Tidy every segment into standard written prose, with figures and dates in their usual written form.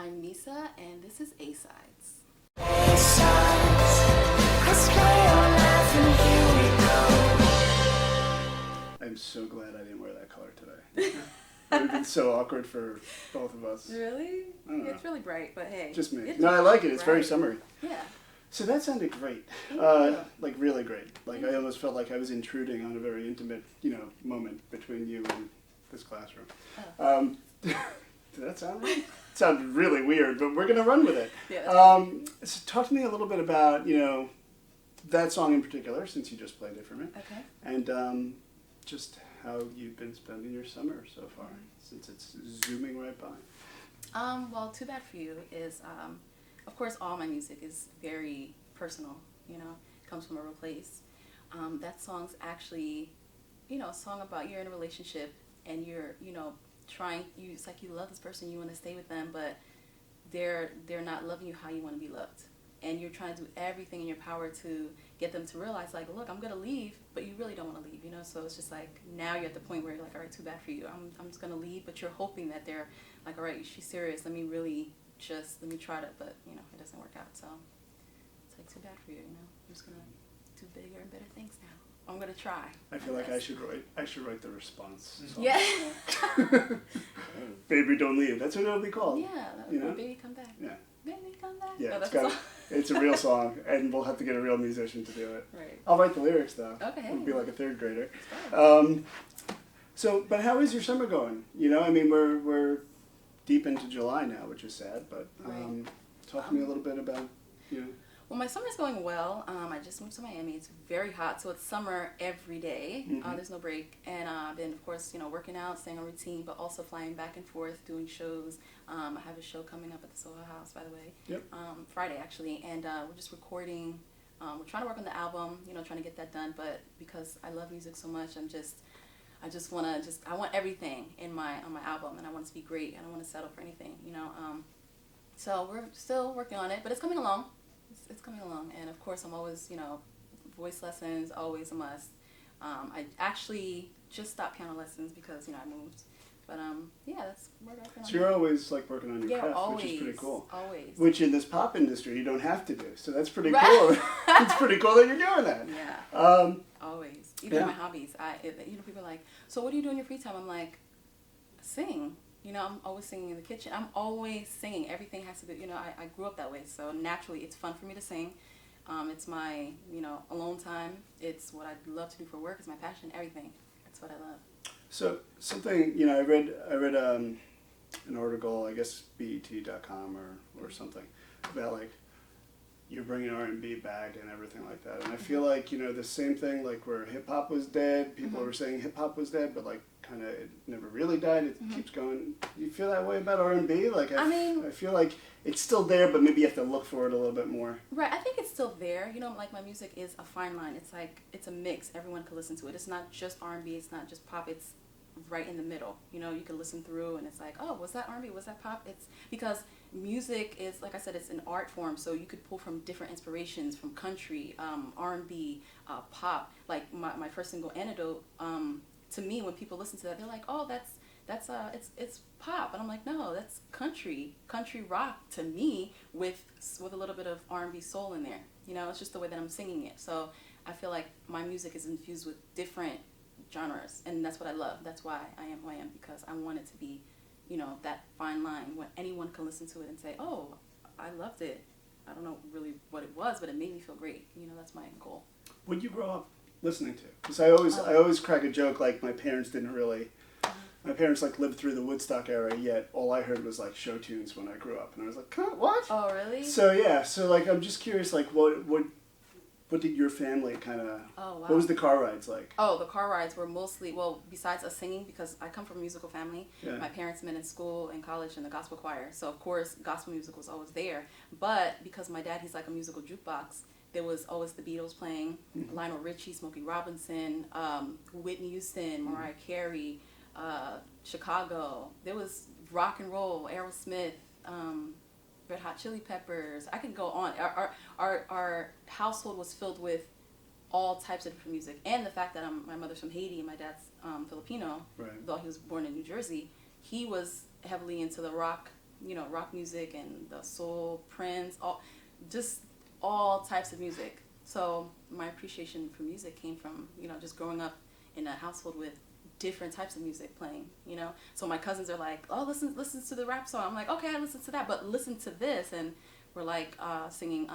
I'm Miesa, and this is A-Sides. I'm so glad I didn't wear that color today. It would have been so awkward for both of us. Really? I don't know. It's really bright, but hey. Just me. No, I like it. It's very bright. summery. Yeah. So that sounded great. Yeah. Like really great. Like I almost felt like I was intruding on a very intimate, moment between you and this classroom. Oh. Did that sound right? It sounded really weird, but we're going to run with it. Yeah, so talk to me a little bit about, that song in particular, since you just played it for me. Okay. And just how you've been spending your summer so far, since it's zooming right by. Well, Too Bad For You is, of course, all my music is very personal, comes from a real place. That song's actually, a song about you're in a relationship and you're, it's like you love this person, you want to stay with them, but they're not loving you how you want to be loved. And you're trying to do everything in your power to get them to realize, like, look, I'm going to leave, but you really don't want to leave, So it's just like, now you're at the point where you're like, all right, too bad for you. I'm just going to leave, but you're hoping that they're like, all right, she's serious. Let me try to, but, it doesn't work out. So it's like, too bad for you, I'm just going to do bigger and better things now. I'm going to try. I feel like I should write the response song. Yeah. Baby, don't leave. That's what it'll be called. Yeah. Baby, come back. Yeah. Baby, come back. Yeah, No, it's a real song, and we'll have to get a real musician to do it. Right. I'll write the lyrics, though. Okay. It'll be like a third grader. Fine. But how is your summer going? We're deep into July now, which is sad, but Right. talk to me a little bit about, Well, my summer's going well. I just moved to Miami. It's very hot, so it's summer every day. Mm-hmm. There's no break. And I've been, of course, working out, staying on routine, but also flying back and forth, doing shows. I have a show coming up at the Soho House, by the way. Yep. Friday, actually. And we're just recording. We're trying to work on the album, trying to get that done. But because I love music so much, I want everything on my album, and I want it to be great. I don't want to settle for anything, So we're still working on it, but it's coming along. It's coming along, and of course I'm always, voice lessons, always a must. I actually just stopped piano lessons because, I moved. But that's what I'm working on. So you're always like working on your craft, always, which is pretty cool. Always. Which in this pop industry you don't have to do, so that's pretty Right. cool. It's pretty cool that you're doing that. Yeah. Always. Even yeah. my hobbies. People are like, so what do you do in your free time? I'm like, sing. I'm always singing in the kitchen. I'm always singing. Everything has to be, I grew up that way. So naturally, it's fun for me to sing. It's my, alone time. It's what I love to do for work. It's my passion, everything. That's what I love. So something, I read an article, I guess BET.com or something, about like you're bringing R&B back and everything like that. And I feel like, the same thing, like where hip hop was dead, people were saying hip hop was dead, but like kind of it never really died. It keeps going. You feel that way about R&B? Like I feel like it's still there, but maybe you have to look for it a little bit more. Right. I think it's still there. Like my music is a fine line. It's like, it's a mix. Everyone can listen to it. It's not just R&B. It's not just pop. It's right in the middle. You can listen through and it's like, oh, was that R&B? Was that pop? It's because music is, like I said, it's an art form. So you could pull from different inspirations from country, R&B, pop. Like my first single, Antidote, to me, when people listen to that, they're like, oh, it's pop. And I'm like, no, that's country rock to me with a little bit of R&B soul in there. It's just the way that I'm singing it. So I feel like my music is infused with different genres, and that's what I love. That's why I am who I am, because I want it to be, that fine line when anyone can listen to it and say, oh, I loved it. I don't know really what it was, but it made me feel great. That's my goal. What did you grow up listening to? Because I always crack a joke, like my parents didn't really, my parents like lived through the Woodstock era, yet all I heard was like show tunes when I grew up, and I was like, huh, what? Oh, really? So yeah, like I'm just curious, like what did your family kind of, what was the car rides like? Oh, the car rides were mostly, well, besides us singing, because I come from a musical family. Yeah. My parents met in school and college in the gospel choir. So, of course, gospel music was always there. But because my dad, he's like a musical jukebox, there was always the Beatles playing, Lionel Richie, Smokey Robinson, Whitney Houston, Mariah Carey, Chicago. There was rock and roll, Aerosmith, Red Hot Chili Peppers. I can go on. Our household was filled with all types of different music, and the fact that my mother's from Haiti and my dad's Filipino, right. Though he was born in New Jersey, he was heavily into the rock rock music and the soul, Prince, all types of music. So my appreciation for music came from, just growing up in a household with different types of music playing, So my cousins are like, oh, listen to the rap song. I'm like, okay, I listen to that, but listen to this. And we're like singing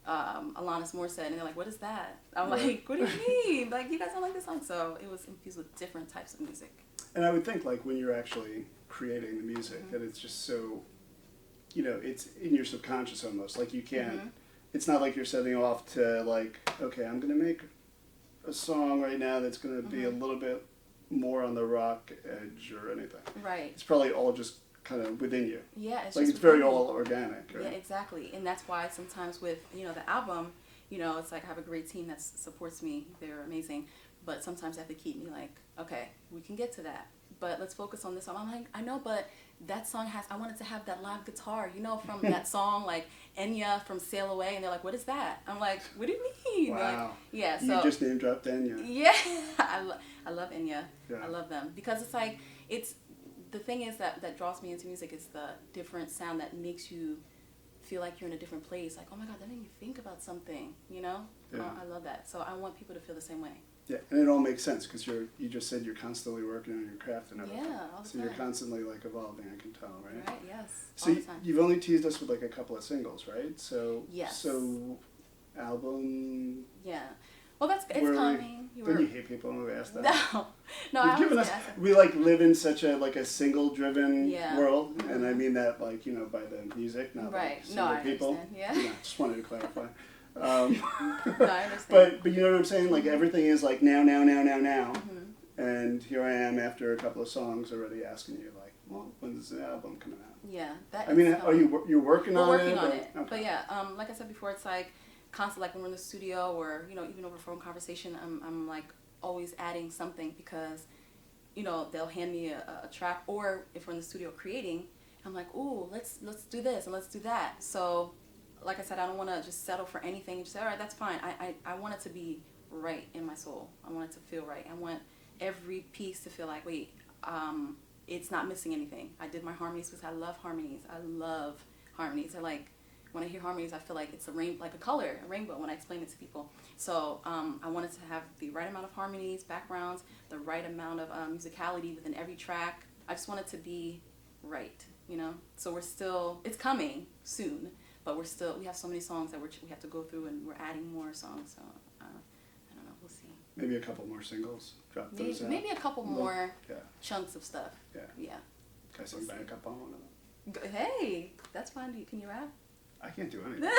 Alanis Morissette, and they're like, what is that? I'm like, what do you mean? Like, you guys don't like this song? So it was infused with different types of music. And I would think, like, when you're actually creating the music, that it's just so, it's in your subconscious almost. Like, you can't, it's not like you're setting off to, like, okay, I'm going to make a song right now that's going to be a little bit more on the rock edge or anything. Right. It's probably all just kind of within you. Yeah, it's like just it's very within all organic. Right? Yeah, exactly. And that's why sometimes with, the album, it's like I have a great team that supports me. They're amazing. But sometimes they have to keep me like, okay, we can get to that, but let's focus on this song. I'm like, I know, but that song I wanted to have that live guitar, from that song, like Enya from Sail Away. And they're like, what is that? I'm like, what do you mean? Wow. Like, yeah. So you just name dropped Enya. Yeah. I love Enya. Yeah. I love them because it's like, the thing is that draws me into music is the different sound that makes you feel like you're in a different place. Like, oh my God, that made me think about something, Yeah. I love that. So I want people to feel the same way. Yeah, and it all makes sense because you just said you're constantly working on your craft and everything. Yeah, all the so time. you're constantly like evolving, I can tell, right? Right, yes. So all the time. you've only teased us with like a couple of singles, right? So Yes. So album. Yeah. Well, it's coming. Don't you hate people when we ask that? No. You've given us. We like live in such a single-driven world, and I mean that like by the music, not like single people. Understand. Yeah. Just wanted to clarify. No, I understand. But you know what I'm saying? Like everything is like now, and here I am after a couple of songs already asking you like, well, when's the album coming out? Yeah, are you're working on it? We're working on it. Okay. But yeah, like I said before, it's like constant. Like when we're in the studio or even over phone conversation, I'm like always adding something because they'll hand me a track, or if we're in the studio creating, I'm like, ooh, let's do this and let's do that. So. Like I said, I don't want to just settle for anything and just say, all right, that's fine. I want it to be right in my soul. I want it to feel right. I want every piece to feel like, wait, it's not missing anything. I did my harmonies because I love harmonies. I love harmonies. They're like, when I hear harmonies, I feel like it's like a color, a rainbow when I explain it to people. So I wanted to have the right amount of harmonies, backgrounds, the right amount of musicality within every track. I just want it to be right, So it's coming soon. But we have so many songs that we have to go through, and we're adding more songs. So I don't know. We'll see. Maybe a couple more singles. Drop those out. Maybe a couple more chunks of stuff. Yeah. Yeah. Can I sing back up on one of them? Hey, that's fine. Can you rap? I can't do anything.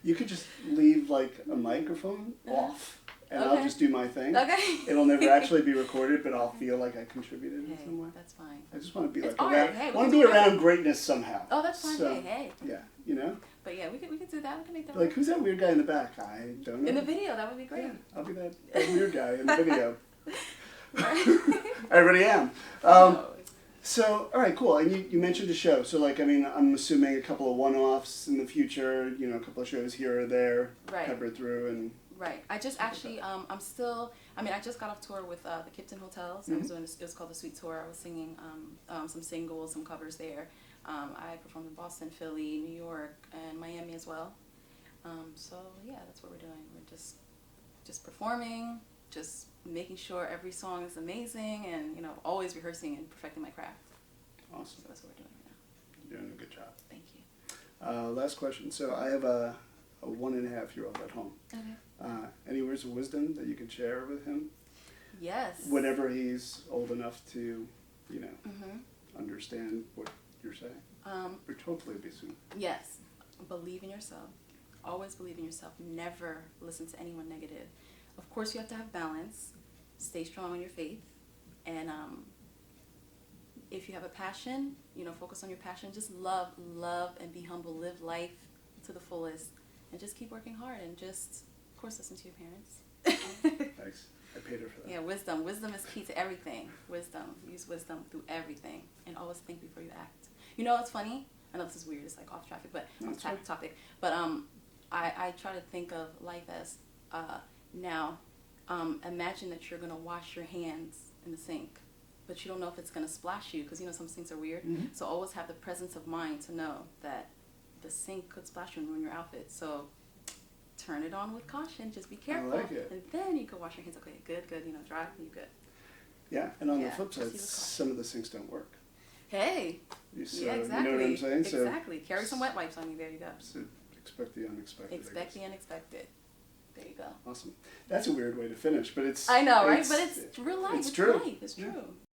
You could just leave like a microphone off. And I'll just do my thing. Okay. It'll never actually be recorded, but I'll feel like I contributed in some way. That's fine. I just want to be it's like art. around. I want to be around greatness somehow. Oh, that's fine. So, hey. Yeah, But yeah, we could do that. We can make that. Like, who's that weird guy in the back? I don't know. In the video, that would be great. Yeah, I'll be that weird guy in the video. I already am. So, all right, cool. And you mentioned a show. So, like, I'm assuming a couple of one-offs in the future. A couple of shows here or there, peppered through and. Right. I just actually, I just got off tour with the Kipton Hotels. I was doing it was called the Sweet Tour. I was singing some singles, some covers there. I performed in Boston, Philly, New York, and Miami as well. So yeah, that's what we're doing. We're just performing, just making sure every song is amazing, and always rehearsing and perfecting my craft. Awesome. So that's what we're doing right now. You're doing a good job. Thank you. Last question. So I have a 1.5-year-old at home. Okay. Any words of wisdom that you could share with him? Yes. Whenever he's old enough to, understand what you're saying. Which hopefully will be soon. Yes. Believe in yourself. Always believe in yourself. Never listen to anyone negative. Of course, you have to have balance. Stay strong on your faith. And if you have a passion, focus on your passion. Just love, and be humble. Live life to the fullest. And just keep working hard, and just, of course, listen to your parents. Thanks. I paid her for that. Yeah, wisdom. Wisdom is key to everything. Wisdom. Use wisdom through everything. And always think before you act. It's funny. I know this is weird. It's like off traffic, but off topic. But I try to think of life as now. Imagine that you're going to wash your hands in the sink. but you don't know if it's going to splash you because, you know, some sinks are weird. Mm-hmm. So always have the presence of mind to know that the sink could splash you and ruin your outfit. So turn it on with caution. Just be careful. I like it. And then you can wash your hands. Okay, good. You know, dry, you good. Yeah, and on the Yeah, flip side, proceed with some of the sinks don't work. Hey. So, Yeah, exactly. You know what I'm saying? So, exactly. Carry some wet wipes on you. There you go. So expect the unexpected. Expect the unexpected. There you go. Awesome. That's a weird way to finish, but it's. I know, right? But it's real life. It's true. Life. It's true. Yeah.